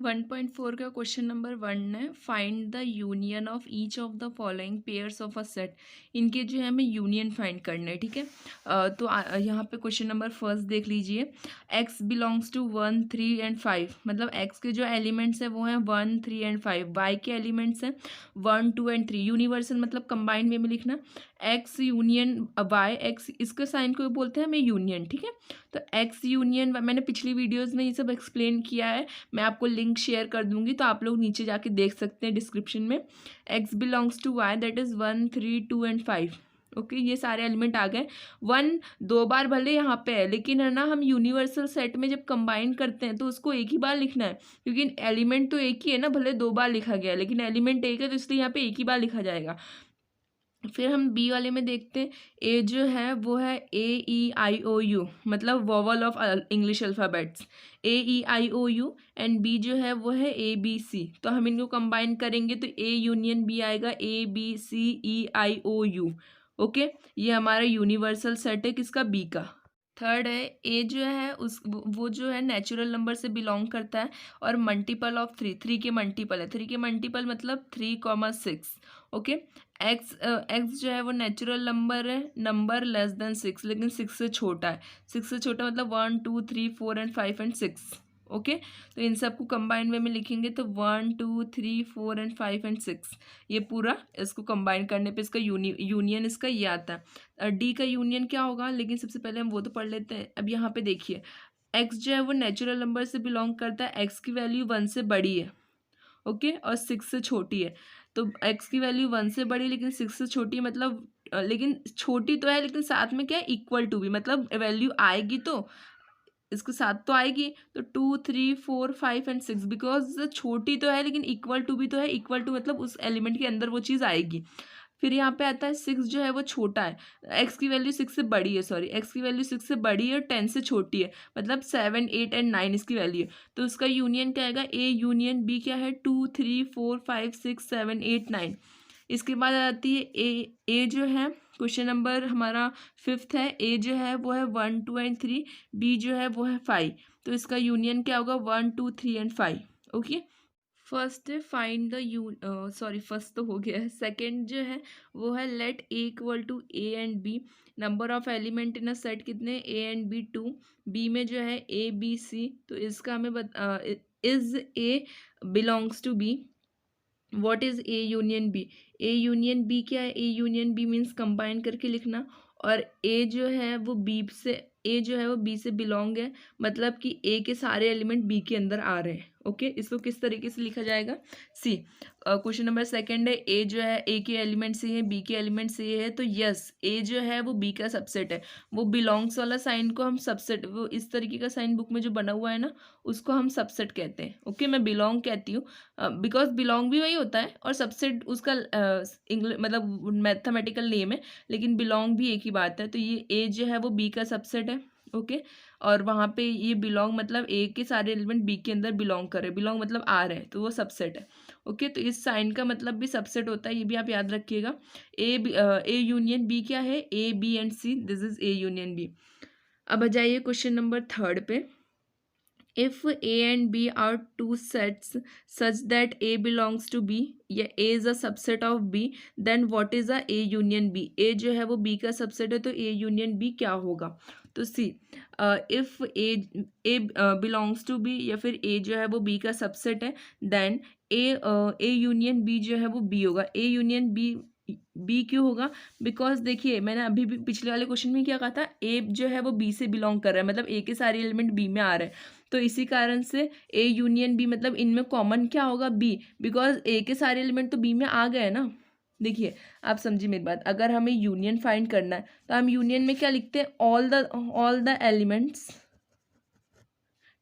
1.4 का question number 1 है, find the union of each of the following pairs of a set. इनके जो है हमें यूनियन फाइंड करना है, ठीक है। तो यहाँ पे क्वेश्चन नंबर फर्स्ट देख लीजिए। x बिलोंग्स टू 1 3 एंड 5, मतलब x के जो एलिमेंट्स हैं वो हैं 1 3 एंड 5। y के एलिमेंट्स हैं 1 2 एंड 3। यूनिवर्सल मतलब कंबाइंड वे में लिखना, x यूनियन y, x इसके साइन को बोलते हैं हमें यूनियन, ठीक है। तो x यूनियन, मैंने पिछली वीडियोज़ में ये सब एक्सप्लेन किया है, मैं आपको लिंक शेयर कर दूंगी तो आप लोग नीचे जाके देख सकते हैं डिस्क्रिप्शन में। x belongs to y, that is 1 3 2 and 5। Okay, ये सारे एलिमेंट आ गए। 1 दो बार भले यहाँ पे है, लेकिन है ना, हम यूनिवर्सल सेट में जब कंबाइन करते हैं तो उसको एक ही बार लिखना है, क्योंकि एलिमेंट तो एक ही है ना, भले दो बार लिखा गया है लेकिन एलिमेंट एक है, तो इसलिए यहाँ पे एक ही बार लिखा जाएगा। फिर हम बी वाले में देखते हैं। ए जो है वो है AEIOU, मतलब vowel of English alphabets, AEIOU। And B जो है वो है ABC। तो हम इनको कंबाइन करेंगे तो A यूनियन B आएगा, ABCEIOU। ओके, ये हमारा यूनिवर्सल सेट है किसका, बी का। थर्ड है ए जो है उस वो जो है नेचुरल नंबर से बिलोंग करता है और मल्टीपल ऑफ 3, 3 के मल्टीपल है। 3 के मल्टीपल मतलब 3, 6। ओके, एक्स जो है वो नेचुरल नंबर है, नंबर लेस देन 6, लेकिन 6 से छोटा है। 6 से छोटा मतलब 1 2 3 4 एंड 5 एंड 6। ओके, तो इन सबको कंबाइन वे में लिखेंगे तो 1 2 3 4 एंड 5 एंड 6। ये पूरा इसको कंबाइन करने पे इसका यूनियन इसका ये आता है। डी का यूनियन क्या होगा, लेकिन सबसे पहले हम वो तो पढ़ लेते हैं। अब यहाँ पे देखिए, एक्स जो है वो नेचुरल नंबर से बिलोंग करता है, एक्स की वैल्यू 1 से बड़ी है, ओके, और 6 से छोटी है। तो एक्स की वैल्यू 1 से बड़ी लेकिन 6 से छोटी है, मतलब लेकिन छोटी तो है लेकिन साथ में क्या है, इक्वल टू भी, मतलब वैल्यू आएगी तो इसके साथ तो आएगी। तो 2 3 4 5 एंड 6, बिकॉज छोटी तो है लेकिन इक्वल टू भी तो है, इक्वल टू मतलब उस एलिमेंट के अंदर वो चीज़ आएगी। फिर यहाँ पे आता है 6 जो है वो छोटा है, एक्स की वैल्यू 6 से बड़ी है, सॉरी, एक्स की वैल्यू 6 से बड़ी है और 10 से छोटी है, मतलब 7 8 एंड 9 इसकी वैल्यू है। तो उसका यूनियन क्या आएगा, ए यूनियन बी क्या है, 2 3 4 5 6 7 8 9। इसके बाद आती है ए जो है क्वेश्चन नंबर हमारा फिफ्थ है। ए जो है वो है 1 2 एंड 3, बी जो है वो है 5। तो इसका यूनियन क्या होगा, 1 2 3 एंड 5। ओके, फर्स्ट है फाइंड द सॉरी, फर्स्ट तो हो गया है। सेकंड जो है वो है let A equal to A and B. Number of element in a set कितने, ए एंड बी 2। बी में जो है ABC, तो इसका हमें is A belongs to B. What is A union B, A union B क्या है, A union B means combine करके लिखना। और ए जो है वो बी से, ए जो है वो बी से बिलोंग है, मतलब कि ए के सारे एलिमेंट बी के अंदर आ रहे हैं। ओके, इसको किस तरीके से लिखा जाएगा, सी। क्वेश्चन नंबर सेकंड है, ए जो है ए के एलिमेंट से है, बी के एलिमेंट से है, तो यस ए जो है वो बी का सबसेट है। वो बिलोंग्स वाला साइन को हम सबसेट, वो इस तरीके का साइन बुक में जो बना हुआ है ना, उसको हम सबसेट कहते हैं। ओके, मैं बिलोंग कहती हूँ बिकॉज बिलोंग भी वही होता है और सबसेट उसका इंग्लिश मतलब मैथमेटिकल नेम है, लेकिन बिलोंग भी एक ही बात है। तो ये ए जो है वो बी का सबसेट है। ओके, और वहाँ पे ये बिलोंग मतलब ए के सारे एलिमेंट बी के अंदर बिलोंग कर रहे हैं, बिलोंग मतलब आ रहे हैं, तो वो सबसेट है। ओके, तो इस साइन का मतलब भी सबसेट होता है, ये भी आप याद रखिएगा। ए यूनियन बी क्या है, A B and C, this is A union B. अब आ जाइए क्वेश्चन नंबर थर्ड पे। If A and B are two sets such that A belongs to B या A is a subset of B, then what is a A union B? A जो है वो B का subset है, तो A union B क्या होगा, तो C, if A belongs to B या फिर A जो है वो B का सबसेट है, देन A यूनियन B जो है वो B होगा। A यूनियन B क्यों होगा, बिकॉज देखिए मैंने अभी भी पिछले वाले क्वेश्चन में क्या कहा था, A जो है वो B से बिलोंग कर रहा है, मतलब A के सारे एलिमेंट B में आ रहे हैं, तो इसी कारण से ए यूनियन बी, मतलब इनमें कॉमन क्या होगा, बी, बिकॉज ए के सारे एलिमेंट तो बी में आ गए ना। देखिए आप समझिए मेरी बात, अगर हमें यूनियन फाइंड करना है तो हम यूनियन में क्या लिखते हैं, ऑल द एलिमेंट्स,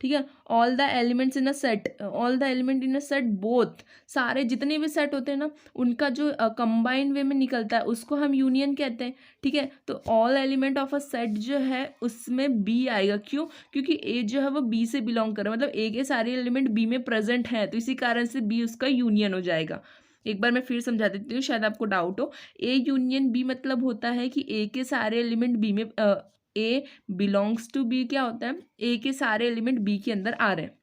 ठीक है, all the elements in a set, all the element in a set both, सारे जितने भी सेट होते हैं ना उनका जो कंबाइंड वे में निकलता है उसको हम यूनियन कहते हैं। ठीक है, तो all element of a set जो है उसमें बी आएगा, क्यों, क्योंकि ए जो है वो बी से बिलोंग कर रहा है, मतलब ए के सारे एलिमेंट बी में प्रेजेंट हैं, तो इसी कारण से बी उसका यूनियन हो जाएगा। एक बार मैं फिर समझा देती हूँ, शायद आपको डाउट हो। ए यूनियन बी मतलब होता है कि ए के सारे एलिमेंट बी में, ए बिलोंग्स टू बी क्या होता है, ए के सारे एलिमेंट बी के अंदर आ रहे हैं।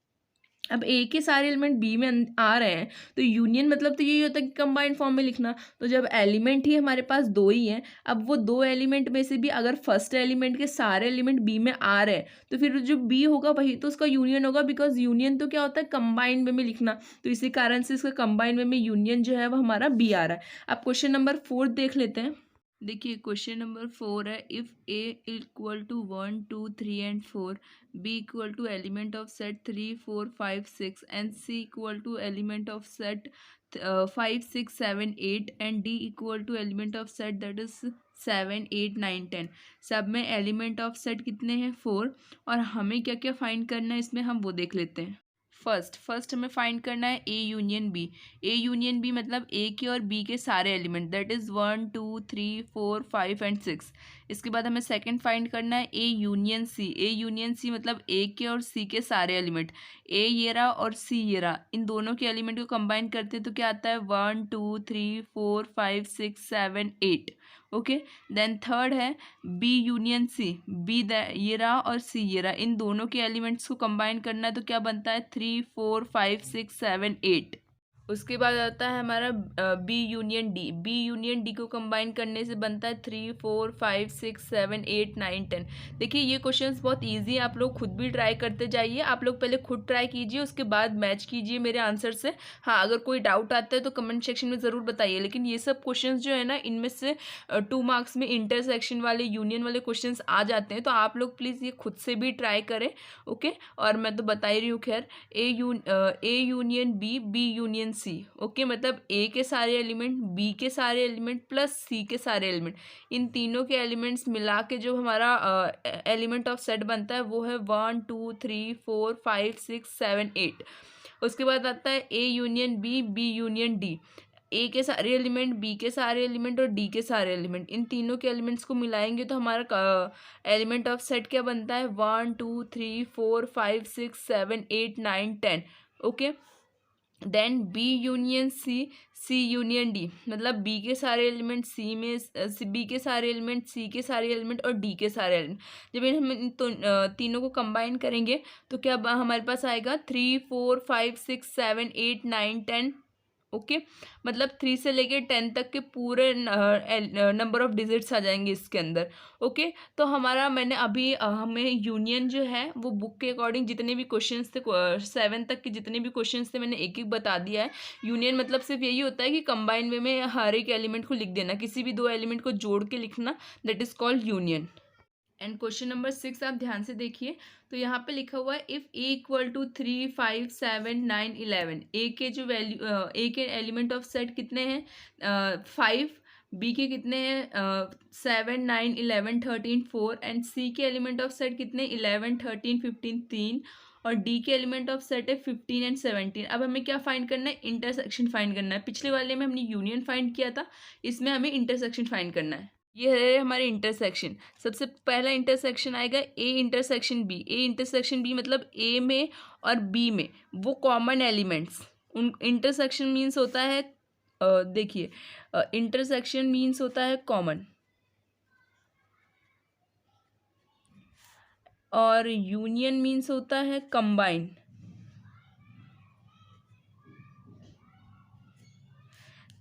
अब ए के सारे एलिमेंट बी में आ रहे हैं तो यूनियन मतलब तो यही होता है कि कंबाइंड फॉर्म में लिखना। तो जब एलिमेंट ही हमारे पास दो ही हैं, अब वो दो एलिमेंट में से भी अगर फर्स्ट एलिमेंट के सारे एलिमेंट बी में आ रहे हैं तो फिर जो बी होगा वही तो उसका यूनियन होगा, बिकॉज यूनियन तो क्या होता है कंबाइंड वे में लिखना। तो इसी कारण से इसका कंबाइंड वे में यूनियन जो है वो हमारा बी आ रहा है। अब क्वेश्चन नंबर 4 देख लेते हैं। देखिए क्वेश्चन नंबर 4 है, if A equal to 1 2 3 and 4, B equal to element of set 3 4 5 6 and C equal to element of set 5 6 7 8 and D equal to element of set that is 7 8 9 10। सब में element of set कितने हैं 4, और हमें क्या क्या find करना है इसमें हम वो देख लेते हैं। फर्स्ट हमें फाइंड करना है A union B. A union B मतलब ए के और बी के सारे एलिमेंट दैट इज़ 1 2 3 4 5 एंड 6। इसके बाद हमें सेकंड फाइंड करना है A union C. A union C मतलब ए के और सी के सारे एलिमेंट, ए ये रहा और सी ये रहा, इन दोनों के एलिमेंट को कंबाइन करते हैं तो क्या आता है 1 2 3 4 5 6 7 8। ओके, देन थर्ड है बी यूनियन सी। बी ये रहा और सी ये रहा, इन दोनों के एलिमेंट्स को कंबाइन करना है तो क्या बनता है 3 4 5 6 7 8। उसके बाद आता है हमारा B union D. B union D को कंबाइन करने से बनता है 3 4 5 6 7 8 9 10। देखिए ये क्वेश्चंस बहुत इजी है, आप लोग खुद भी ट्राई करते जाइए। आप लोग पहले खुद ट्राई कीजिए, उसके बाद मैच कीजिए मेरे आंसर से। हाँ, अगर कोई डाउट आता है तो कमेंट सेक्शन में ज़रूर बताइए। लेकिन ये सब क्वेश्चन जो है ना, इनमें से 2 मार्क्स में इंटरसेक्शन वाले यूनियन वाले क्वेश्चन आ जाते हैं, तो आप लोग प्लीज़ ये खुद से भी ट्राई करें। ओके, और मैं तो बता ही रही हूँ। खैर, A union B, B union C. Okay, मतलब ए के सारे एलिमेंट, बी के सारे एलिमेंट प्लस सी के सारे एलिमेंट, इन तीनों के एलिमेंट्स मिला के जो हमारा एलिमेंट ऑफ सेट बनता है वो है 1 2 3 4 5 6 7 8। उसके बाद आता है A union B, B union D. A के सारे एलिमेंट, बी के सारे एलिमेंट और डी के सारे एलिमेंट, इन तीनों के एलिमेंट्स को मिलाएंगे तो हमारा एलिमेंट ऑफ सेट क्या बनता है 1 2 3 4 5 6 7 8 9 10। Okay, then B union C, C union D, मतलब बी के सारे एलिमेंट सी में, बी के सारे एलिमेंट, सी के सारे एलिमेंट और डी के सारे एलिमेंट, जब हम इन तीनों को कंबाइन करेंगे तो क्या हमारे पास आएगा 3 4 5 6 7 8 9 10। ओके, मतलब 3 से लेके 10 तक के पूरे नंबर ऑफ डिजिट्स आ जाएंगे इसके अंदर। ओके, तो हमारा मैंने अभी हमें यूनियन जो है वो बुक के अकॉर्डिंग जितने भी क्वेश्चंस थे 7 तक के जितने भी क्वेश्चंस थे मैंने एक एक बता दिया है। यूनियन मतलब सिर्फ यही होता है कि कंबाइन वे में हर एक एलिमेंट को लिख देना, किसी भी दो एलिमेंट को जोड़ के लिखना, that is called union. And question number 6 आप ध्यान से देखिए, तो यहाँ पे लिखा हुआ है इफ़ ए इक्वल टू 3 5 7 9 11। ए के जो वैल्यू, ए के एलिमेंट ऑफ सेट कितने हैं 5, बी के कितने हैं 7 9 11 13 4 एंड सी के एलिमेंट ऑफ सेट कितने 11 13 15 3 और डी के एलिमेंट ऑफ सेट है 15 एंड 17। अब हमें क्या फाइंड करना है, इंटरसेक्शन फाइंड करना है। पिछले वाले में हमने यूनियन फाइंड किया था, इसमें हमें इंटरसेक्शन फाइंड करना है। ये है हमारे इंटरसेक्शन। सबसे पहला इंटरसेक्शन आएगा A intersection B. A intersection B मतलब ए में और बी में वो कॉमन एलिमेंट्स, उन इंटरसेक्शन मीन्स होता है देखिए इंटरसेक्शन मीन्स होता है कॉमन, और यूनियन मीन्स होता है कंबाइन।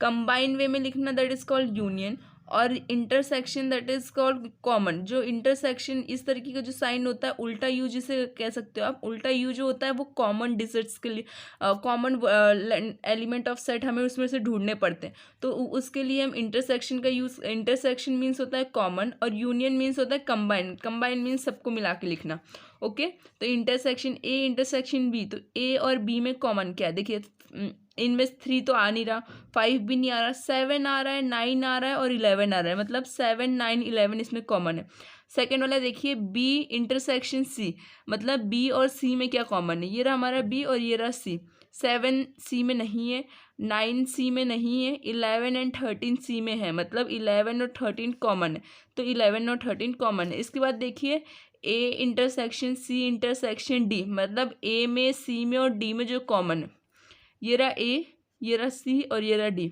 कंबाइन वे में लिखना दैट इज कॉल्ड यूनियन, और intersection that is called common. जो इंटरसेक्शन इस तरीके का जो साइन होता है उल्टा यू जिसे कह सकते हो आप, उल्टा यू जो होता है वो कॉमन डिजिट्स के लिए, कॉमन एलिमेंट ऑफ सेट हमें उसमें से ढूंढने पड़ते हैं, तो उसके लिए हम इंटरसेक्शन का यूज़, इंटरसेक्शन मीन्स होता है कॉमन और यूनियन मीन्स होता है कंबाइन। कंबाइन मीन्स सबको मिला के लिखना। ओके, तो इंटरसेक्शन ए इंटरसेक्शन बी, तो ए और बी में कॉमन क्या है देखिए, इनमें 3 तो आ नहीं रहा, 5 भी नहीं आ रहा, 7 आ रहा है, 9 आ रहा है और 11 आ रहा है, मतलब 7 9 11 इसमें कॉमन है। सेकेंड वाला देखिए बी इंटरसेक्शन सी, मतलब बी और सी में क्या कॉमन है, ये रहा हमारा बी और ये रहा सी। 7 सी में नहीं है, 9 सी में नहीं है, 11 एंड 13 सी में है, मतलब 11 और 13 कॉमन है, तो 11 और 13 कॉमन है। इसके बाद देखिए A intersection C intersection D, मतलब ए में, सी में और डी में जो कॉमन है, ये रहा ए, ये रहा सी और ये रहा डी।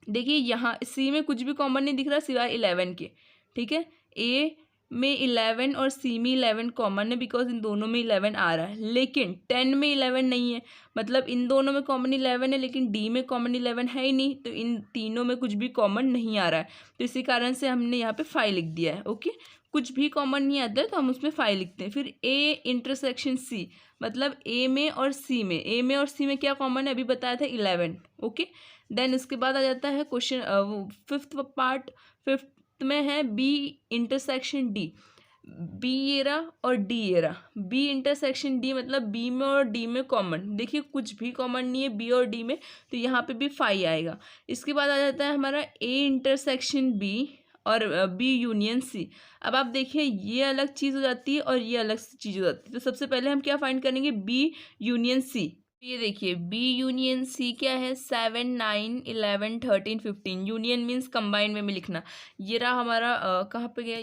देखिए यहाँ सी में कुछ भी कॉमन नहीं दिख रहा सिवाय 11 के, ठीक है। ए में 11 और सी में 11 कॉमन है बिकॉज इन दोनों में 11 आ रहा है, लेकिन 10 में 11 नहीं है। मतलब इन दोनों में कॉमन 11 है लेकिन डी में कॉमन 11 है ही नहीं, तो इन तीनों में कुछ भी कॉमन नहीं आ रहा है। तो इसी कारण से हमने यहाँ पे 5 लिख दिया है। ओके, कुछ भी कॉमन नहीं आता है तो हम उसमें 5 लिखते हैं। फिर ए इंटरसेक्शन सी, मतलब ए में और सी में, ए में और सी में क्या कॉमन है अभी बताया था 11। ओके, देन इसके बाद आ जाता है क्वेश्चन फिफ्थ पार्ट। फिफ्थ में है बी इंटरसेक्शन डी। बी ये रहा और डी ये रहा। बी इंटरसेक्शन डी मतलब बी में और डी में कॉमन, देखिए कुछ भी कॉमन नहीं है बी और डी में, तो यहाँ पे भी 5 आएगा। इसके बाद आ जाता है हमारा ए इंटरसेक्शन बी और बी यूनियन सी। अब आप देखिए ये अलग चीज़ हो जाती है और ये अलग चीज़ हो जाती है। तो सबसे पहले हम क्या फाइंड करेंगे, बी यूनियन सी। ये देखिए बी यूनियन सी क्या है, 7 9 11 13 15। यूनियन मीन्स कंबाइन में लिखना। ये रहा हमारा कहाँ पे गया,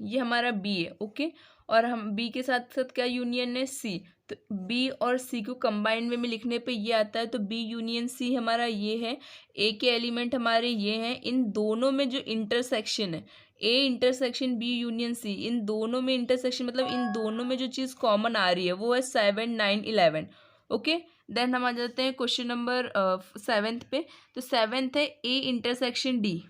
ये हमारा बी है। ओके, और हम बी के साथ साथ क्या यूनियन है, सी। तो बी और सी को कंबाइन में लिखने पे ये आता है, तो बी यूनियन सी हमारा ये है। ए के एलिमेंट हमारे ये हैं। इन दोनों में जो इंटरसेक्शन है, A intersection B union C, इन दोनों में इंटरसेक्शन मतलब इन दोनों में जो चीज़ कॉमन आ रही है वो है 7 9 11। ओके, देन हम आ जाते हैं क्वेश्चन नंबर 7th पे। तो 7th है ए इंटरसेक्शन डी।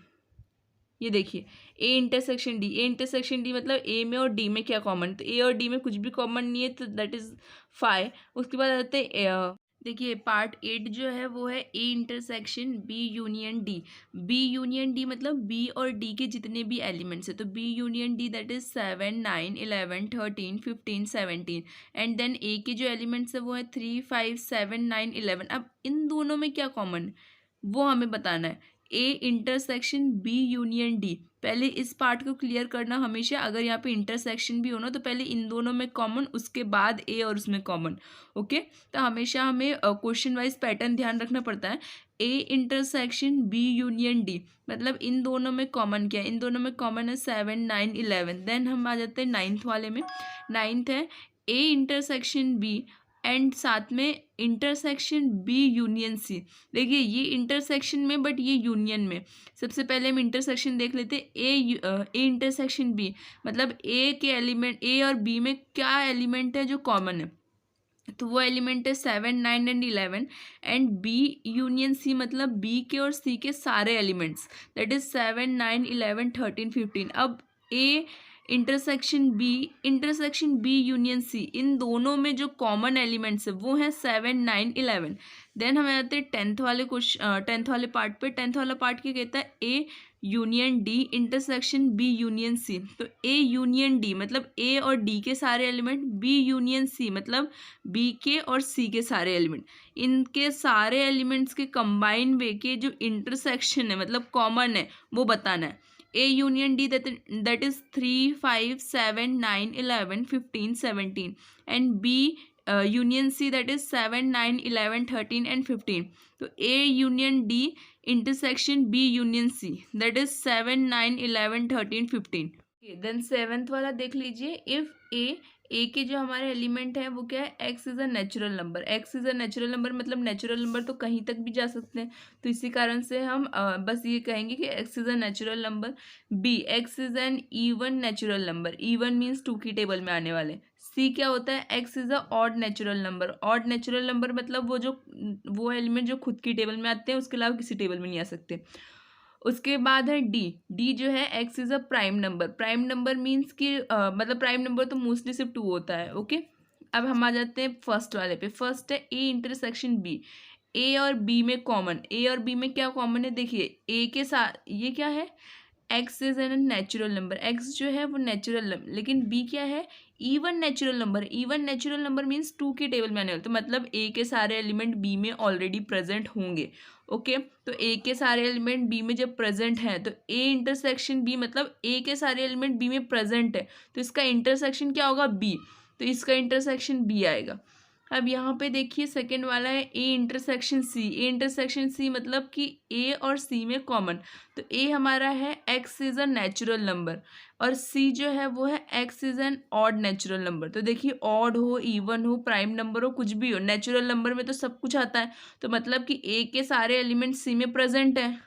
ये देखिए A intersection D, A intersection D मतलब ए में और डी में क्या कॉमन, तो ए और डी में कुछ भी कॉमन नहीं है, तो दैट इज 5। उसके बाद आ जाते हैं देखिए पार्ट 8 जो है वो है A intersection B union D. B union D मतलब बी और डी के जितने भी एलिमेंट्स है, तो B union D that is 7 9 11 13 15 17। And then A के जो एलिमेंट्स है वो है 3 5 7 9 11। अब इन दोनों में क्या कॉमन है वो हमें बताना है। A intersection B union D, पहले इस पार्ट को क्लियर करना हमेशा। अगर यहाँ पे इंटरसेक्शन भी हो ना तो पहले इन दोनों में कॉमन, उसके बाद ए और उसमें कॉमन। ओके, तो हमेशा हमें क्वेश्चन वाइज पैटर्न ध्यान रखना पड़ता है। A intersection B union D मतलब इन दोनों में कॉमन क्या है, इन दोनों में कॉमन है 7 9 11। देन हम आ जाते हैं 9th वाले में। 9th है ए इंटरसेक्शन बी एंड साथ में इंटरसेक्शन बी यूनियन सी। देखिए ये इंटरसेक्शन में बट ये यूनियन में। सबसे पहले हम इंटरसेक्शन देख लेते हैं। ए इंटरसेक्शन बी मतलब ए के एलिमेंट, ए और बी में क्या एलिमेंट है जो कॉमन है, तो वो एलिमेंट है 7 9 and 11। And B union C मतलब बी के और सी के सारे एलिमेंट्स, दैट इज 7 9 11 13 15। अब A intersection B union C, इन दोनों में जो कॉमन एलिमेंट्स है वो है 7 9 11। देन हमें आते हैं 10th वाले क्वेश्चन, 10th वाले पार्ट पे। 10th वाला पार्ट क्या कहता है, A union D intersection B union C. तो ए यूनियन डी मतलब ए और डी के सारे एलिमेंट, बी यूनियन सी मतलब बी के और सी के सारे एलिमेंट, इनके सारे एलिमेंट्स के कंबाइन वे के जो इंटरसेक्शन है मतलब कॉमन है वो बताना है। A union D that is 3 5 7 9 11 15 17 and B union C that is 7 9 11 13 and 15। तो A union D intersection B union C that is 7 9 11 13 15। Then 7th वाला देख लीजिए। इफ ए के जो हमारे एलिमेंट है वो क्या है, x is a natural number. X is a natural number मतलब नेचुरल नंबर तो कहीं तक भी जा सकते हैं, तो इसी कारण से हम बस ये कहेंगे कि x is a natural number. B x is an even natural number, even means 2 की टेबल में आने वाले। सी क्या होता है, x is a odd natural number. Odd natural number मतलब वो एलिमेंट जो खुद की टेबल में आते हैं, उसके अलावा किसी टेबल में नहीं आ सकते। उसके बाद है डी जो है x is a prime number. Prime number means कि मतलब प्राइम नंबर तो मोस्टली सिर्फ 2 होता है। ओके, अब हम आ जाते हैं फर्स्ट वाले पे। फर्स्ट है ए इंटरसेक्शन बी। ए और बी में कॉमन, ए और बी में क्या कॉमन है, देखिए ए के साथ ये क्या है, x is an natural number. X जो है वो नेचुरल नंबर, लेकिन बी क्या है, even natural number. Even natural number means 2 के टेबल में आने वाले, तो मतलब ए के सारे एलिमेंट बी में ऑलरेडी प्रेजेंट होंगे। ओके, तो ए के सारे एलिमेंट बी में जब प्रेजेंट हैं तो ए इंटरसेक्शन बी मतलब ए के सारे एलिमेंट बी में प्रेजेंट है, तो इसका इंटरसेक्शन क्या होगा, बी। तो इसका इंटरसेक्शन बी आएगा। अब यहाँ पे देखिए सेकेंड वाला है A intersection C. A intersection C मतलब कि ए और सी में कॉमन, तो ए हमारा है x is a natural number और सी जो है वो है x is N odd natural number. तो देखिए ऑड हो, इवन हो, प्राइम नंबर हो, कुछ भी हो, नेचुरल नंबर में तो सब कुछ आता है, तो मतलब कि ए के सारे एलिमेंट सी में प्रेजेंट है।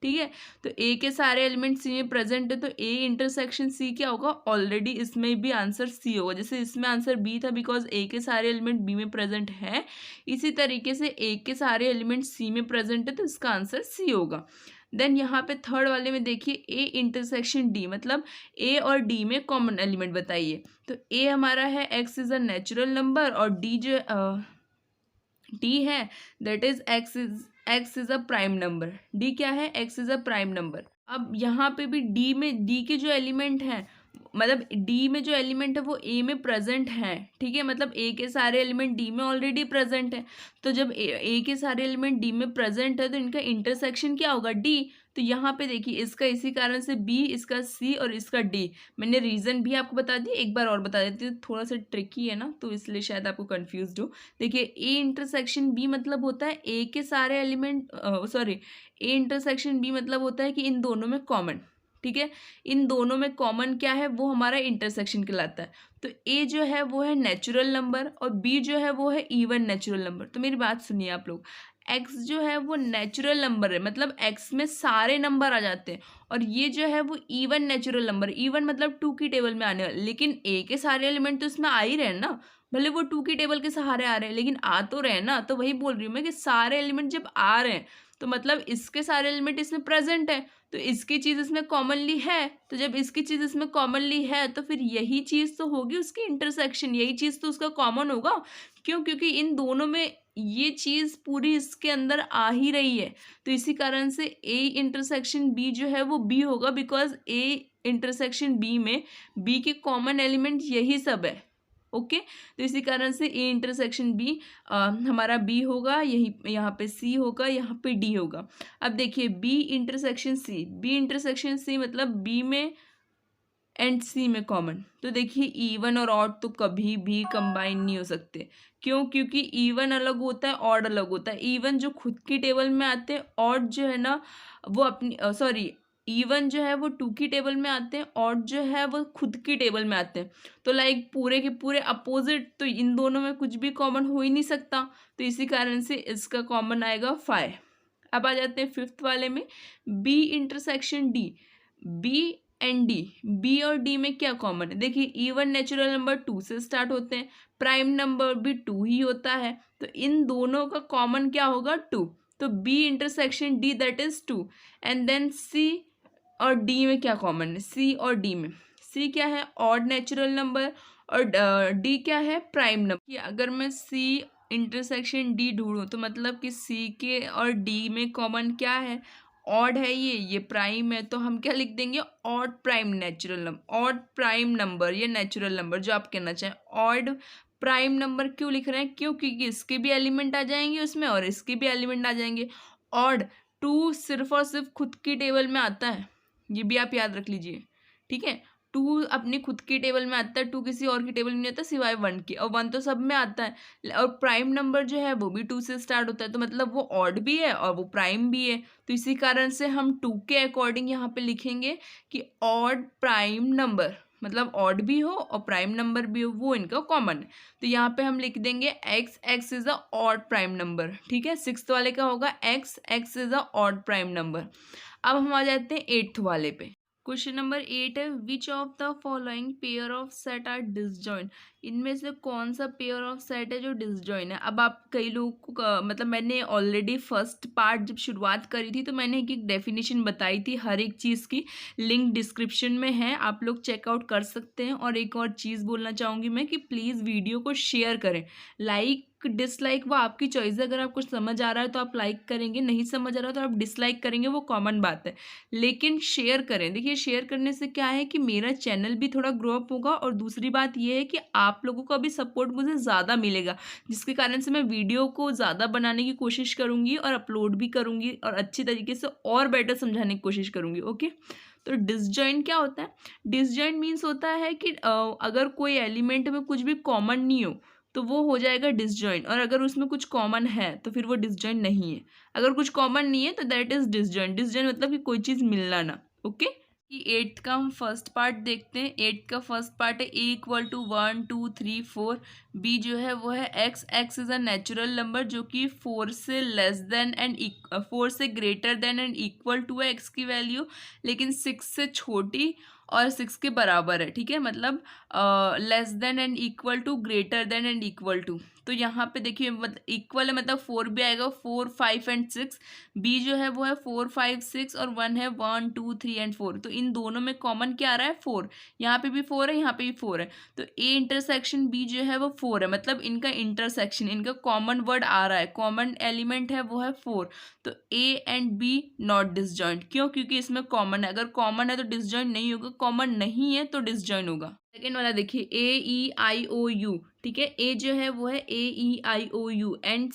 ठीक है। तो ए के सारे एलिमेंट सी में प्रेजेंट है, तो ए इंटरसेक्शन सी क्या होगा, ऑलरेडी इसमें भी आंसर सी होगा। जैसे इसमें आंसर बी था बिकॉज ए के सारे एलिमेंट बी में प्रेजेंट है, इसी तरीके से ए के सारे एलिमेंट सी में प्रेजेंट है, तो इसका आंसर सी होगा। देन यहाँ पे थर्ड वाले में देखिए ए इंटरसेक्शन डी, मतलब ए और डी में कॉमन एलिमेंट बताइए। तो ए हमारा है x is a natural number, और डी जो डी है that is x is a prime number. D क्या है, x is a prime number. अब यहाँ पे भी डी में डी के जो एलिमेंट हैं, मतलब डी में जो एलिमेंट है वो ए में प्रेजेंट है, ठीक है। मतलब ए के सारे एलिमेंट डी में ऑलरेडी प्रेजेंट है, तो जब ए के सारे एलिमेंट डी में प्रेजेंट है तो इनका इंटरसेक्शन क्या होगा, डी। तो यहाँ पे देखिए इसका इसी कारण से बी, इसका सी और इसका डी। मैंने रीज़न भी आपको बता दी, एक बार और बता देती हूँ, थोड़ा सा ट्रिकी है ना, तो इसलिए शायद आपको कंफ्यूज हो। देखिए ए इंटरसेक्शन बी मतलब होता है ए के सारे element, sorry, A intersection B मतलब होता है कि इन दोनों में कॉमन, ठीक है, इन दोनों में कॉमन क्या है, वो हमारा इंटरसेक्शन कहलाता है। तो ए जो है वो है नेचुरल नंबर और बी जो है वो है इवन नेचुरल नंबर। तो मेरी बात सुनिए आप लोग, एक्स जो है वो नेचुरल नंबर है, मतलब एक्स में सारे नंबर आ जाते हैं, और ये जो है वो इवन नेचुरल नंबर, इवन मतलब 2 की टेबल में आने वाले। लेकिन ए के सारे एलिमेंट तो इसमें आ ही रहे हैं ना, भले वो 2 की टेबल के सहारे आ रहे हैं, लेकिन आ तो रहे हैं ना। तो वही बोल रही हूँ मैं कि सारे एलिमेंट जब आ रहे हैं तो मतलब इसके सारे एलिमेंट इसमें प्रेजेंट है, तो इसकी चीज़ इसमें कॉमनली है। तो जब इसकी चीज़ इसमें कॉमनली है तो फिर यही चीज़ तो होगी उसकी इंटरसेक्शन, यही चीज़ तो उसका कॉमन होगा। क्यों, क्योंकि इन दोनों में ये चीज़ पूरी इसके अंदर आ ही रही है। तो इसी कारण से ए इंटरसेक्शन बी जो है वो बी होगा, बिकॉज ए इंटरसेक्शन बी में बी के कॉमन एलिमेंट यही सब है। ओके, तो इसी कारण से ए इंटरसेक्शन बी हमारा बी होगा, यही यहाँ पे सी होगा, यहाँ पे डी होगा। अब देखिए B intersection C, B intersection C मतलब बी में एंड सी में कॉमन। तो देखिए इवन और ऑड तो कभी भी कंबाइन नहीं हो सकते। क्यों, क्योंकि इवन अलग होता है, ऑड अलग होता है। इवन जो खुद की टेबल में आते हैं, ऑड जो है ना वो अपनी, सॉरी, इवन जो है वो 2 की टेबल में आते हैं, ऑड जो है वो खुद की टेबल में आते हैं। तो लाइक पूरे के पूरे अपोजिट, तो इन दोनों में कुछ भी कॉमन हो ही नहीं सकता। तो इसी कारण से इसका कॉमन आएगा 5। अब आ जाते हैं फिफ्थ वाले में, B intersection D. B and D, B और डी में क्या कॉमन है, देखिए इवन नेचुरल नंबर 2 से स्टार्ट होते हैं, प्राइम नंबर भी 2 ही होता है, तो इन दोनों का कॉमन क्या होगा, 2। तो B intersection D that is 2। And then C और डी में क्या कॉमन है, सी और डी में, सी क्या है, ऑड नेचुरल नंबर, और डी क्या है, प्राइम नंबर। अगर मैं सी इंटरसेक्शन डी ढूंढूं तो मतलब कि सी के और डी में कॉमन क्या है, ऑड है, ये प्राइम है, तो हम क्या लिख देंगे, odd prime natural number, odd prime number, ये नेचुरल नंबर जो आप कहना चाहें। ऑड प्राइम नंबर क्यों लिख रहे हैं, क्यों, क्योंकि इसके भी एलिमेंट आ जाएंगे उसमें और इसके भी एलिमेंट आ जाएंगे। ऑड 2 सिर्फ और सिर्फ खुद की टेबल में आता है, ये भी आप याद रख लीजिए, ठीक है। 2 अपनी खुद की टेबल में आता है, 2 किसी और की टेबल में नहीं आता सिवाय 1 की, और 1 तो सब में आता है। और प्राइम नंबर जो है वो भी 2 से स्टार्ट होता है, तो मतलब वो ऑड भी है और वो प्राइम भी है। तो इसी कारण से हम 2 के अकॉर्डिंग यहाँ पे लिखेंगे कि ऑड प्राइम नंबर, मतलब ऑड भी हो और प्राइम नंबर भी हो, वो इनका कॉमन है। तो यहाँ पे हम लिख देंगे x, x is a odd prime number, ठीक है। सिक्स्थ वाले का होगा x, x is a odd prime number. अब हम आ जाते हैं एट्थ वाले पे। क्वेश्चन नंबर 8 है, which of the following pair of set are disjoint. इनमें से कौन सा पेयर ऑफ सेट है जो डिसजॉइन है। अब आप कई लोगों को मतलब मैंने ऑलरेडी फर्स्ट पार्ट जब शुरुआत करी थी तो मैंने एक डेफिनेशन बताई थी हर एक चीज़ की, लिंक डिस्क्रिप्शन में है, आप लोग चेकआउट कर सकते हैं। और एक और चीज़ बोलना चाहूँगी मैं कि प्लीज़ वीडियो को शेयर करें, लाइक डिसलाइक वो आपकी चॉइस है। अगर आपको समझ आ रहा है तो आप लाइक करेंगे, नहीं समझ आ रहा तो आप डिसलाइक करेंगे, वो कॉमन बात है, लेकिन शेयर करें। देखिए शेयर करने से क्या है कि मेरा चैनल भी थोड़ा ग्रो अप होगा, और दूसरी बात ये है कि आप लोगों का भी सपोर्ट मुझे ज़्यादा मिलेगा, जिसके कारण से मैं वीडियो को ज़्यादा बनाने की कोशिश करूँगी और अपलोड भी करूँगी और अच्छी तरीके से और बेटर समझाने की कोशिश करूँगी। ओके, तो डिसजॉइन क्या होता है, डिसजॉइन मीन्स होता है कि अगर कोई एलिमेंट में कुछ भी कॉमन नहीं हो तो वो हो जाएगा डिसजॉइन, और अगर उसमें कुछ कॉमन है तो फिर वो डिसजॉइन नहीं है। अगर कुछ कॉमन नहीं है तो दैट इज डिसजॉइन। डिसजॉइन मतलब कि कोई चीज़ मिलना ना। ओके, एट्थ का हम फर्स्ट पार्ट देखते हैं। एट्थ का फर्स्ट पार्ट है ए इक्वल टू 1 2 3 4। बी जो है वो है x. X is a natural number जो कि 4 से लेस देन एंड 4 से greater than and equal to है एक्स की वैल्यू, लेकिन 6 से छोटी और 6 के बराबर है। ठीक है, मतलब less than and equal to, greater than and equal to. तो यहाँ पे देखिए मतलब इक्वल है, मतलब 4 भी आएगा, 4 5 एंड 6। बी जो है वो है 4 5 6 और 1 है 1 2 3 एंड 4। तो इन दोनों में कॉमन क्या आ रहा है? 4। यहाँ पे भी 4 है, यहाँ पे भी 4 है, तो ए इंटरसेक्शन बी जो है वो 4 है, मतलब इनका इंटरसेक्शन, इनका कॉमन वर्ड आ रहा है, कॉमन एलिमेंट है वो है 4। तो A and B not disjoint. क्यों? क्योंकि इसमें कॉमन है। अगर कॉमन है तो डिसजॉइंट नहीं होगा, कॉमन नहीं है तो डिसजॉइंट होगा। सेकेंड वाला देखिए ए ई आई ओ यू। ठीक है, ए जो है वो है ए ई आई ओ यू एंड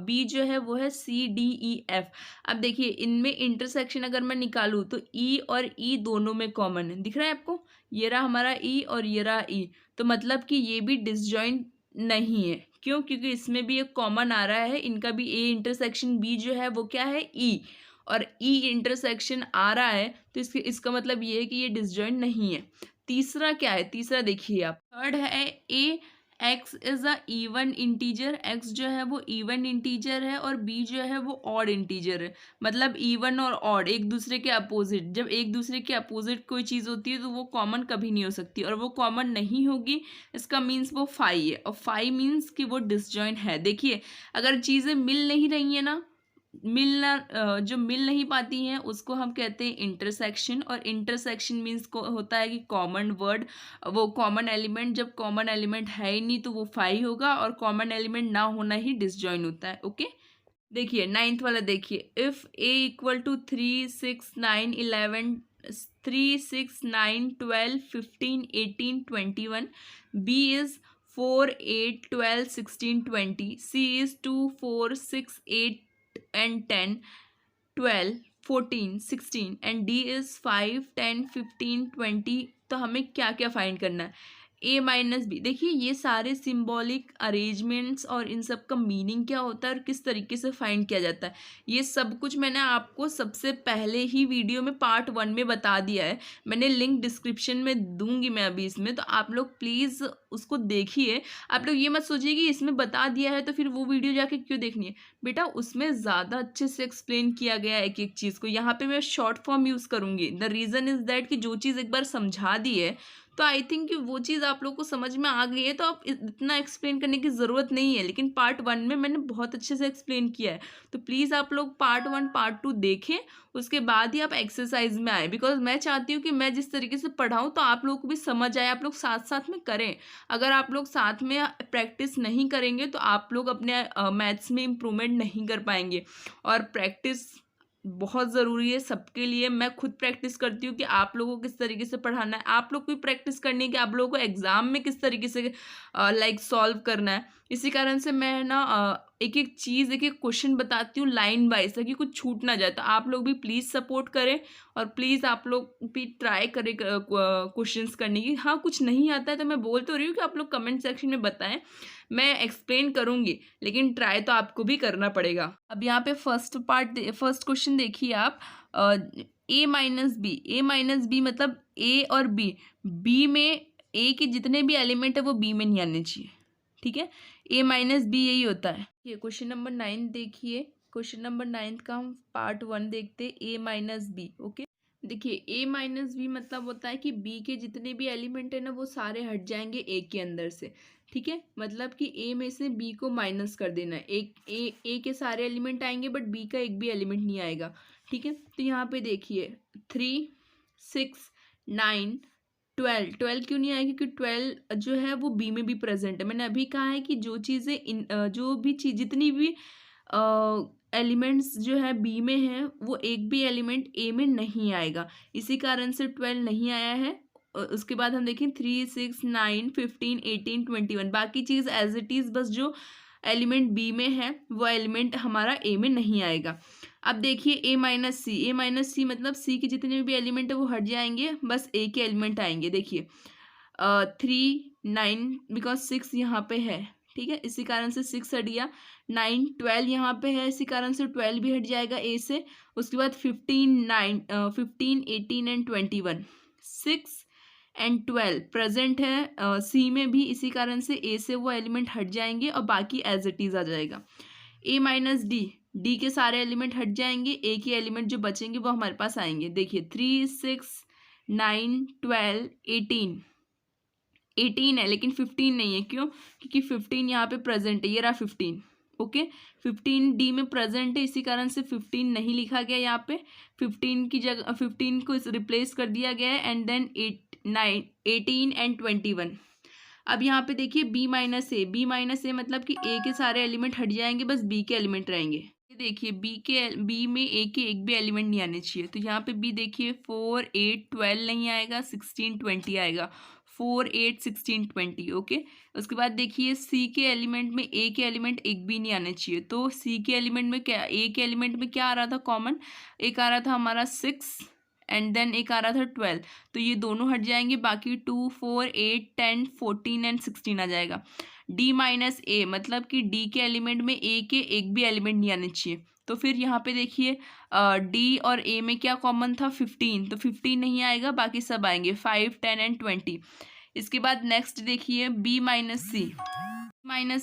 बी जो है वो है सी डी ई एफ। अब देखिए इनमें इंटरसेक्शन अगर मैं निकालूँ तो ई और ई दोनों में कॉमन है, दिख रहा है आपको? ये रहा हमारा ई और ये रहा ई, तो मतलब कि ये भी डिसजॉइंट नहीं है। क्यों? क्योंकि इसमें भी एक कॉमन आ रहा है, इनका भी ए इंटरसेक्शन बी जो है वो क्या है? ई, और ई इंटरसेक्शन आ रहा है, तो इसका मतलब ये है कि ये डिसजॉइंट नहीं है। तीसरा क्या है? तीसरा देखिए आप, थर्ड है A X is a even integer. X जो है वो इवन इंटीजर है और बी जो है वो ऑड इंटीजर है। मतलब इवन और ऑड एक दूसरे के अपोजिट। जब एक दूसरे के अपोजिट कोई चीज़ होती है तो वो कॉमन कभी नहीं हो सकती, और वो कॉमन नहीं होगी, इसका मीन्स वो फाई है, और फाई मीन्स कि वो डिसजॉइंट है। देखिए अगर चीज़ें मिल नहीं रही है ना, जो मिल नहीं पाती हैं उसको हम कहते हैं इंटरसेक्शन, और इंटरसेक्शन मीन्स को होता है कि कॉमन वर्ड, वो कॉमन एलिमेंट, जब कॉमन एलिमेंट है ही नहीं तो वो फाई होगा, और कॉमन एलिमेंट ना होना ही डिसजॉइन होता है। ओके, देखिए नाइन्थ वाला देखिए, if A equal to 3 6 9 11 3 6 9 12 15 18 21, B is 4 8 12 16 20, C is 2 4 6 8 and 10 12 14 16 and D is 5 10 15 20। तो हमें क्या क्या फाइंड करना है? ए माइनस बी। देखिए ये सारे सिंबॉलिक अरेंजमेंट्स और इन सब का मीनिंग क्या होता है और किस तरीके से फाइंड किया जाता है, ये सब कुछ मैंने आपको सबसे पहले ही वीडियो में पार्ट 1 में बता दिया है। मैंने लिंक डिस्क्रिप्शन में दूंगी मैं अभी इसमें, तो आप लोग प्लीज़ उसको देखिए। आप लोग ये मत सोचिए कि इसमें बता दिया है तो फिर वो वीडियो जाके क्यों देखनी है। बेटा उसमें ज़्यादा अच्छे से एक्सप्लेन किया गया है एक एक चीज़ को। यहाँ पे मैं शॉर्ट फॉर्म यूज़ करूँगी। द रीज़न इज़ दैट कि जो चीज़ एक बार समझा दी है तो आई थिंक कि वो चीज़ आप लोग को समझ में आ गई है, तो आप इतना एक्सप्लेन करने की ज़रूरत नहीं है। लेकिन पार्ट 1 में मैंने बहुत अच्छे से एक्सप्लेन किया है, तो प्लीज़ आप लोग पार्ट 1 पार्ट 2 देखें, उसके बाद ही आप एक्सरसाइज में आए। बिकॉज मैं चाहती हूँ कि मैं जिस तरीके से पढ़ाऊँ तो आप लोगों को भी समझ आए, आप लोग साथ साथ में करें। अगर आप लोग साथ में प्रैक्टिस नहीं करेंगे तो आप लोग अपने मैथ्स में इम्प्रूवमेंट नहीं कर पाएंगे, और प्रैक्टिस बहुत ज़रूरी है सबके लिए। मैं खुद प्रैक्टिस करती हूँ कि आप लोगों को किस तरीके से पढ़ाना है, आप लोग को भी प्रैक्टिस करनी है कि आप लोगों को एग्ज़ाम में किस तरीके से लाइक सॉल्व करना है। इसी कारण से मैं ना एक एक चीज़, एक एक क्वेश्चन बताती हूँ लाइन वाइज, ताकि कुछ छूट ना जाए। तो आप लोग भी प्लीज़ सपोर्ट करें, और प्लीज़ आप लोग भी ट्राई करें क्वेश्चंस करने की। हाँ कुछ नहीं आता है तो मैं बोल तो रही हूँ कि आप लोग कमेंट सेक्शन में बताएं, मैं एक्सप्लेन करूँगी, लेकिन ट्राई तो आपको भी करना पड़ेगा। अब यहाँ पे फर्स्ट फर्स्ट क्वेश्चन देखिए आप, ए माइनस बी। ए माइनस बी मतलब ए और बी में ए के जितने भी एलिमेंट है वो बी में नहीं आने चाहिए। ठीक है, ए माइनस बी यही होता है। ये क्वेश्चन नंबर 9 देखिए। क्वेश्चन नंबर 9 का हम पार्ट 1 देखते हैं, ए माइनस बी। ओके, देखिए ए माइनस बी मतलब होता है कि बी के जितने भी एलिमेंट है ना वो सारे हट जाएंगे ए के अंदर से। ठीक है, मतलब कि ए में से बी को माइनस कर देना है। एक ए के सारे एलिमेंट आएंगे बट बी का एक भी एलिमेंट नहीं आएगा। ठीक है, तो यहाँ पे देखिए 3 6 9 12। 12 क्यों नहीं आएगी? क्योंकि 12 जो है वो बी में भी प्रेजेंट है। मैंने अभी कहा है कि जो चीज़ें जो भी चीज़ जितनी भी एलिमेंट्स जो है बी में है वो एक भी एलिमेंट ए में नहीं आएगा, इसी कारण से 12 नहीं आया है। उसके बाद हम देखें 3 6 9 15 18 21, बाकी चीज़ एज इट इज़, बस जो एलिमेंट बी में है वो एलिमेंट हमारा ए में नहीं आएगा। अब देखिए ए माइनस सी। ए माइनस सी मतलब सी के जितने भी एलिमेंट है वो हट जाएंगे, बस ए के एलिमेंट आएंगे। देखिए 3 9 बिकॉज 6 यहाँ पे है, ठीक है, इसी कारण से 6 हट गया। 9 12 यहाँ पे है, इसी कारण से 12 भी हट जाएगा ए से। उसके बाद 15 18 एंड 21 6 एंड 12 प्रेजेंट है सी में भी, इसी कारण से ए से वो एलिमेंट हट जाएंगे और बाकी एज इट इज आ जाएगा। ए माइनस डी के सारे एलिमेंट हट जाएंगे, ए के एलिमेंट जो बचेंगे वो हमारे पास आएंगे। देखिए 3 6 9 12 18 है लेकिन 15 नहीं है, क्यों? क्योंकि 15 यहाँ पे प्रेजेंट है, ये रहा 15। ओके, 15 डी में प्रेजेंट है, इसी कारण से 15 नहीं लिखा गया यहाँ पे। 15 की जगह 15 को रिप्लेस कर दिया गया है एंड देन 18 एंड 21। अब यहाँ पे देखिए बी माइनस ए मतलब कि ए के सारे एलिमेंट हट जाएंगे, बस बी के एलिमेंट रहेंगे। देखिए बी में ए के एक भी एलिमेंट नहीं आने चाहिए, तो यहाँ पे बी देखिए 4 8 12 नहीं आएगा, 16 20 आएगा। 4 8 16 20। ओके, उसके बाद देखिए सी के एलिमेंट में ए के एलिमेंट एक भी नहीं आने चाहिए, तो सी के एलिमेंट में क्या, ए के एलिमेंट में क्या आ रहा था कॉमन? एक आ रहा था हमारा 6 एंड देन एक आ रहा था 12, तो ये दोनों हट जाएंगे, बाकी 2 4 8 10 14 एंड 16 आ जाएगा। डी माइनस ए मतलब कि डी के एलिमेंट में ए के एक भी एलिमेंट नहीं आने चाहिए, तो फिर यहाँ पे देखिए डी और ए में क्या कॉमन था? 15, तो 15 नहीं आएगा, बाकी सब आएंगे 5 10 एंड 20। इसके बाद नेक्स्ट देखिए बी माइनस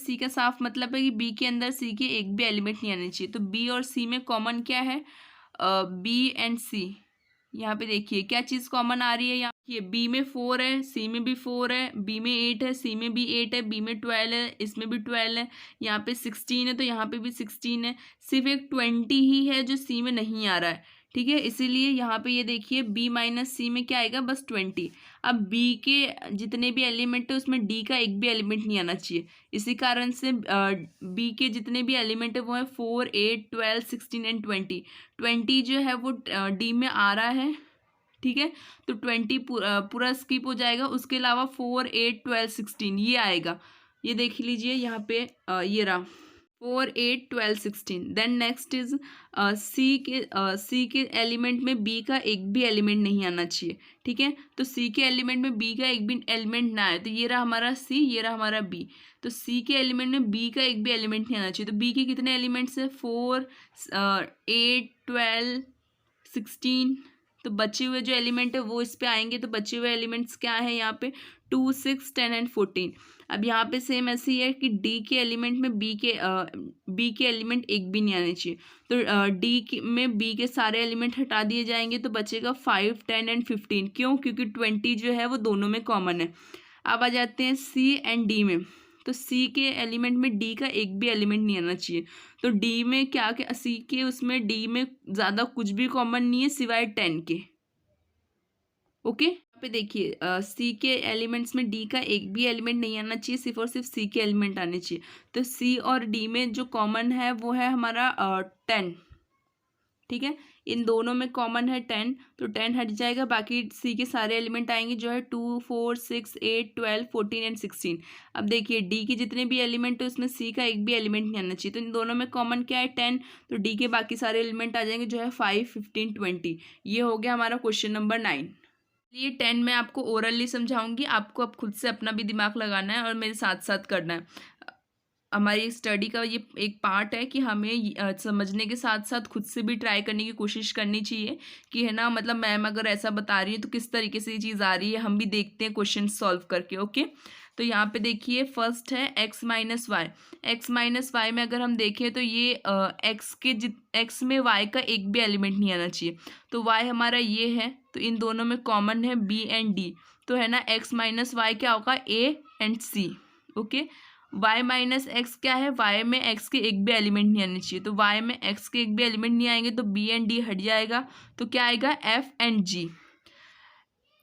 सी का साफ मतलब है कि बी के अंदर सी के एक भी एलिमेंट नहीं आने चाहिए, तो बी और सी में कॉमन क्या है? बी एंड सी। यहाँ पे देखिए क्या चीज़ कॉमन आ रही है, यहाँ ये बी में 4 है, सी में भी 4 है, बी में 8 है, सी में भी 8 है, बी में 12 है, इसमें भी 12 है, यहाँ पे 16 है तो यहाँ पे भी 16 है। सिर्फ एक 20 ही है जो सी में नहीं आ रहा है, ठीक है, इसीलिए यहाँ पे ये देखिए बी माइनस सी में क्या आएगा? बस 20। अब बी के जितने भी एलिमेंट है उसमें डी का एक भी एलिमेंट नहीं आना चाहिए, इसी कारण से बी के जितने भी एलिमेंट है वो है 4 8 12 16 एंड 20। 20 जो है वो डी में आ रहा है, ठीक है, तो 20 पूरा स्किप हो जाएगा। उसके अलावा 4 8 12 16 ये आएगा, ये देख लीजिए यहाँ पे ये रहा 4 8 12 16। देन नेक्स्ट इज सी के एलिमेंट में बी का एक भी एलिमेंट नहीं आना चाहिए, ठीक है, तो सी के एलिमेंट में बी का एक भी एलिमेंट ना आए, तो ये रहा हमारा सी, ये रहा हमारा बी, तो सी के एलिमेंट में बी का एक भी एलिमेंट नहीं आना चाहिए, तो बी के कितने एलिमेंट्स है? 4 8 12 16। तो बचे हुए जो एलिमेंट है वो इस पे आएंगे, तो बचे हुए एलिमेंट्स क्या है यहाँ पे? 2 6 10 एंड 14। अब यहाँ पे सेम ऐसे ही है कि डी के एलिमेंट में बी के एलिमेंट एक भी नहीं आने चाहिए, तो डी में बी के सारे एलिमेंट हटा दिए जाएंगे, तो बचेगा 5 10 एंड 15। क्यों? क्योंकि 20 जो है वो दोनों में कॉमन है। अब आ जाते हैं सी एंड डी में, तो सी के एलिमेंट में डी का एक भी एलिमेंट नहीं आना चाहिए, तो डी में क्या क्या सी के उसमें डी में ज़्यादा कुछ भी कॉमन नहीं है सिवाय 10 के। ओके, यहाँ पे देखिए सी के एलिमेंट्स में डी का एक भी एलिमेंट नहीं आना चाहिए, सिर्फ और सिर्फ सी के एलिमेंट आने चाहिए, तो सी और डी में जो कॉमन है वो है हमारा 10, ठीक है, इन दोनों में कॉमन है 10, तो 10 हट जाएगा, बाकी सी के सारे एलिमेंट आएंगे जो है 2 4 6 8 12 14 एंड 16। अब देखिए डी के जितने भी एलिमेंट है उसमें सी का एक भी एलिमेंट नहीं आना चाहिए, तो इन दोनों में कॉमन क्या है? 10, तो डी के बाकी सारे एलिमेंट आ जाएंगे जो है 5 15 20। ये हो गया हमारा क्वेश्चन नंबर 9। ये 10 मैं आपको ओरली समझाऊंगी, आपको अब खुद से अपना भी दिमाग लगाना है और मेरे साथ साथ करना है। हमारी स्टडी का ये एक पार्ट है कि हमें समझने के साथ साथ खुद से भी ट्राई करने की कोशिश करनी चाहिए कि है ना, मतलब मैम अगर ऐसा बता रही है तो किस तरीके से ये चीज़ आ रही है, हम भी देखते हैं क्वेश्चन सॉल्व करके। ओके, तो यहाँ पे देखिए फर्स्ट है x minus y. X minus y में अगर हम देखें तो ये x में y का एक भी एलिमेंट नहीं आना चाहिए, तो y हमारा ये है, तो इन दोनों में कॉमन है b एंड d, तो है ना x माइनस वाई क्या होगा? a and c। Okay, y minus x क्या है? y में x के एक भी एलिमेंट नहीं आने चाहिए, तो y में x के एक भी एलिमेंट नहीं आएंगे तो b एंड d हट जाएगा, तो क्या आएगा? f and g।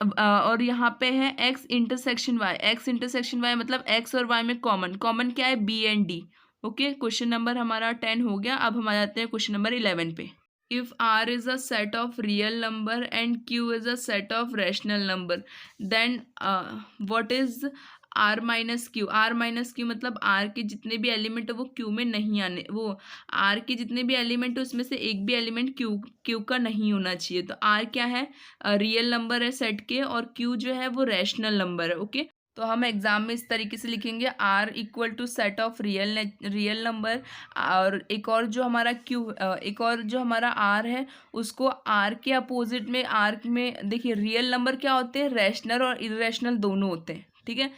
और यहाँ पे है x intersection y। x intersection y मतलब x और y में कॉमन क्या है? b and d। Okay, question number हमारा 10 हो गया। अब हम आ जाते हैं क्वेश्चन नंबर 11 पे। If r is a set of real number and q is a set of rational number, then what is R minus Q मतलब आर के जितने भी एलिमेंट है वो क्यू में नहीं आने, वो आर के जितने भी एलिमेंट है उसमें से एक भी एलिमेंट क्यू का नहीं होना चाहिए। तो आर क्या है? रियल नंबर है सेट के, और क्यू जो है वो रैशनल नंबर है। ओके, तो हम एग्जाम में इस तरीके से लिखेंगे R equal to set of real number. और एक और जो हमारा एक और जो हमारा आर है उसको आर के अपोजिट में, आर में देखिए रियल नंबर क्या होते हैं, रैशनल और इर्रेशनल दोनों होते हैं, ठीक है।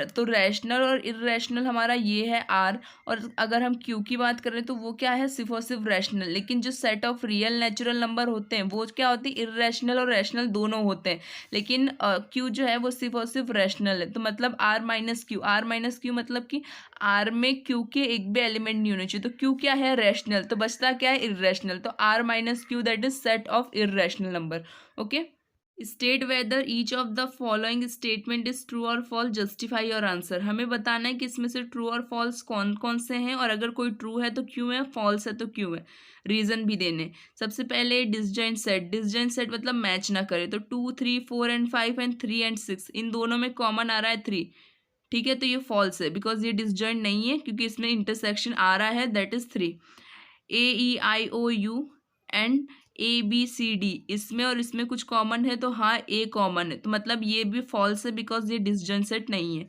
तो रैशनल और इर्रेशनल हमारा ये है आर। और अगर हम क्यू की बात करें तो वो क्या है, सिर्फ और सिर्फ रैशनल। लेकिन जो set of real natural number होते हैं वो क्या होती है, इर्रेशनल और रैशनल दोनों होते हैं। लेकिन क्यू जो है वो सिर्फ और सिर्फ रैशनल है। तो मतलब आर माइनस क्यू मतलब कि आर में क्यू के एक भी एलिमेंट नहीं होने चाहिए। तो क्यू क्या है, रैशनल, तो बचता क्या है, इर्रेशनल। तो R minus Q that is set of irrational number. Okay, state whether each of the following statement is true or false, justify your answer. हमें बताना है कि इसमें से ट्रू और फॉल्स कौन कौन से हैं, और अगर कोई ट्रू है तो क्यों है, फॉल्स है तो क्यों है, रीजन भी देने। सबसे पहले डिसजॉइंट सेट मतलब मैच ना करे। तो 2 3 4 एंड 5 एंड 3 एंड 6 इन दोनों में कॉमन आ रहा है 3, ठीक है। तो ये फॉल्स है बिकॉज ये डिसजॉइंट नहीं है, क्योंकि इसमें इंटरसेक्शन आ रहा है, that is 3। AEIOU and ABCD इसमें और इसमें कुछ कॉमन है, तो हाँ ए कॉमन है, तो मतलब ये भी फॉल्स है बिकॉज ये डिसजॉइंट सेट नहीं है।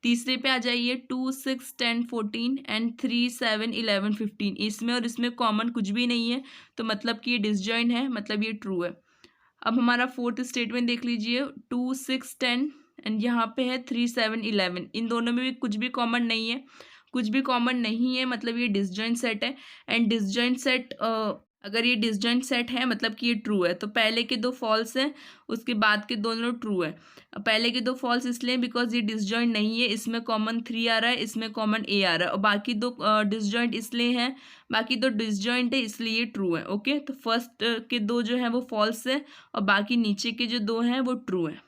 तीसरे पे आ जाइए, 2 6 10 14 एंड 3 7 11 15 इसमें और इसमें कॉमन कुछ भी नहीं है, तो मतलब कि ये डिसजॉइंट है, मतलब ये ट्रू है। अब हमारा फोर्थ स्टेटमेंट देख लीजिए, 2 6 10 एंड यहाँ पे है 3 7 11 इन दोनों में भी कुछ भी कॉमन नहीं है, कुछ भी कॉमन नहीं है, मतलब ये डिसजॉइंट सेट है। एंड डिसजॉइंट सेट अगर ये डिसजॉइंट सेट है मतलब कि ये ट्रू है। तो पहले के दो फॉल्स हैं, उसके बाद के दोनों ट्रू है। पहले के दो फॉल्स इसलिए बिकॉज ये डिसजॉइंट नहीं है, इसमें कॉमन 3 आ रहा है, इसमें कॉमन ए आ रहा है। और बाकी दो डिसजॉइंट इसलिए हैं, बाकी दो डिसजॉइंट है इसलिए ये ट्रू है। ओके, तो फर्स्ट के दो जो है वो फॉल्स है और बाकी नीचे के जो दो हैं वो ट्रू है।